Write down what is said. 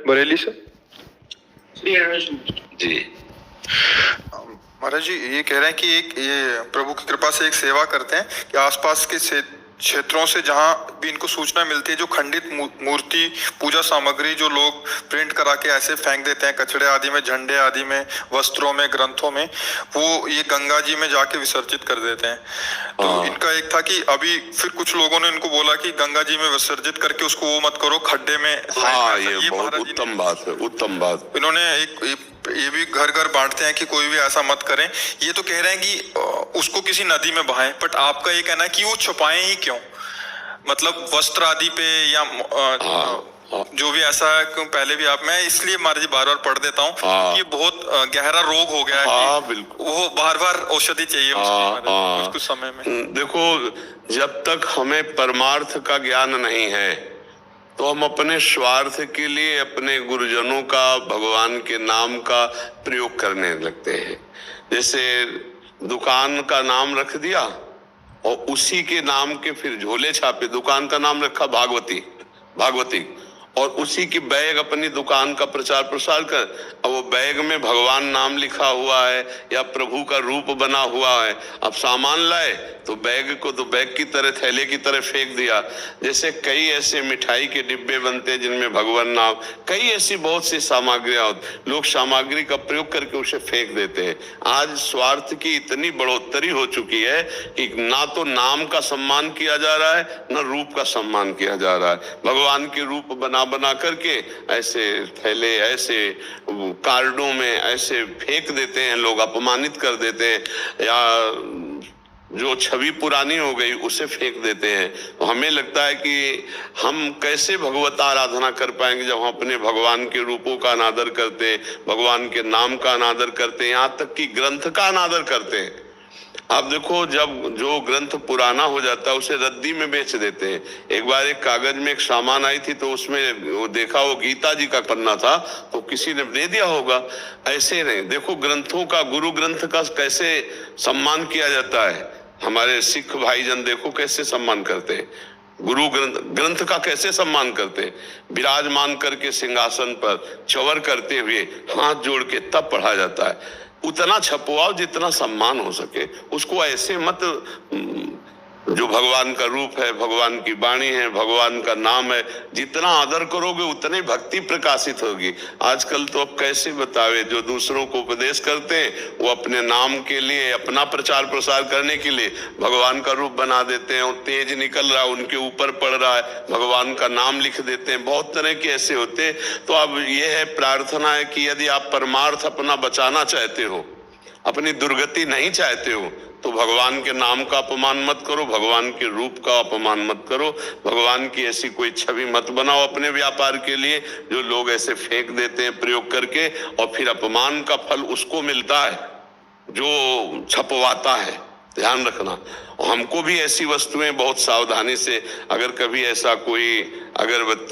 बरेली से जी। महाराज जी ये कह रहे हैं कि एक ये प्रभु की कृपा से एक सेवा करते हैं कि आसपास के क्षेत्रों से जहां भी इनको सूचना मिलती है, जो खंडित मूर्ति पूजा सामग्री जो लोग प्रिंट करा के ऐसे फेंक देते हैं कचड़े आदि में, झंडे आदि में, वस्त्रों में, ग्रंथों में, वो ये गंगा जी में जाके विसर्जित कर देते हैं। तो इनका एक था कि अभी फिर कुछ लोगों ने इनको बोला कि गंगा जी में विसर्जित करके उसको वो मत करो खड्डे में। हाँ, ये बहुत उत्तम बात है, उत्तम बात। इन्होंने ये भी घर घर बांटते हैं कि कोई भी ऐसा मत करें। ये तो कह रहे हैं कि उसको किसी नदी में बहाएं, बट आपका ये कहना है कि वो छुपाएं ही क्यों, मतलब वस्त्र आदि पे या जो भी ऐसा है। क्यों पहले भी मैं इसलिए महाराज जी बार बार पढ़ देता हूँ कि ये बहुत गहरा रोग हो गया है कि वो बार बार औषधि चाहिए उसकी कुछ समय में। देखो, जब तक हमें परमार्थ का ज्ञान नहीं है तो हम अपने स्वार्थ के लिए अपने गुरुजनों का, भगवान के नाम का प्रयोग करने लगते हैं। जैसे दुकान का नाम रख दिया और उसी के नाम के फिर झोले छापे। दुकान का नाम रखा भागवती और उसी की बैग अपनी दुकान का प्रचार प्रसार कर। अब वो बैग में भगवान नाम लिखा हुआ है या प्रभु का रूप बना हुआ है। अब सामान लाए तो बैग को तो बैग की तरह, थैले की तरह फेंक दिया। जैसे कई ऐसे मिठाई के डिब्बे बनते हैं जिनमें भगवान नाम, कई ऐसी बहुत सी सामग्रियां होती, लोग सामग्री का प्रयोग करके उसे फेंक देते हैं। आज स्वार्थ की इतनी बढ़ोतरी हो चुकी है कि ना तो नाम का सम्मान किया जा रहा है, न रूप का सम्मान किया जा रहा है। भगवान के रूप बना करके ऐसे थैले, ऐसे कार्डों में ऐसे फेंक देते हैं, लोग अपमानित कर देते हैं, या जो छवि पुरानी हो गई उसे फेंक देते हैं। तो हमें लगता है कि हम कैसे भगवत आराधना कर पाएंगे जब हम अपने भगवान के रूपों का अनादर करते हैं, भगवान के नाम का अनादर करते हैं, यहाँ तक कि ग्रंथ का अनादर करते हैं। आप देखो, जब जो ग्रंथ पुराना हो जाता है उसे रद्दी में बेच देते हैं। एक बार एक कागज में एक सामान आई थी तो उसमें वो देखा वो गीता जी का पन्ना था तो किसी ने दे दिया होगा। ऐसे नहीं, देखो ग्रंथों का, गुरु ग्रंथ का कैसे सम्मान किया जाता है। हमारे सिख भाईजन देखो कैसे सम्मान करते हैं, गुरु ग्रंथ का कैसे सम्मान करते हैं। विराजमान करके सिंहासन पर चवर करते हुए हाथ जोड़ के तब पढ़ा जाता है। उतना छपवाओ जितना सम्मान हो सके, उसको ऐसे मत, जो भगवान का रूप है, भगवान की वाणी है, भगवान का नाम है, जितना आदर करोगे उतनी भक्ति प्रकाशित होगी। आजकल तो अब कैसे बतावे, जो दूसरों को उपदेश करते हैं वो अपने नाम के लिए, अपना प्रचार प्रसार करने के लिए भगवान का रूप बना देते हैं। तेज निकल रहा है, उनके ऊपर पड़ रहा है, भगवान का नाम लिख देते हैं। बहुत तरह के ऐसे होते हैं। तो अब ये है, प्रार्थना है कि यदि आप परमार्थ अपना बचाना चाहते हो, अपनी दुर्गति नहीं चाहते हो, तो भगवान के नाम का अपमान मत करो, भगवान के रूप का अपमान मत करो, भगवान की ऐसी कोई छवि मत बनाओ अपने व्यापार के लिए जो लोग ऐसे फेंक देते हैं प्रयोग करके, और फिर अपमान का फल उसको मिलता है जो छपवाता है। ध्यान रखना। हमको भी ऐसी वस्तुएं बहुत सावधानी से, अगर कभी ऐसा कोई अगरबत्ती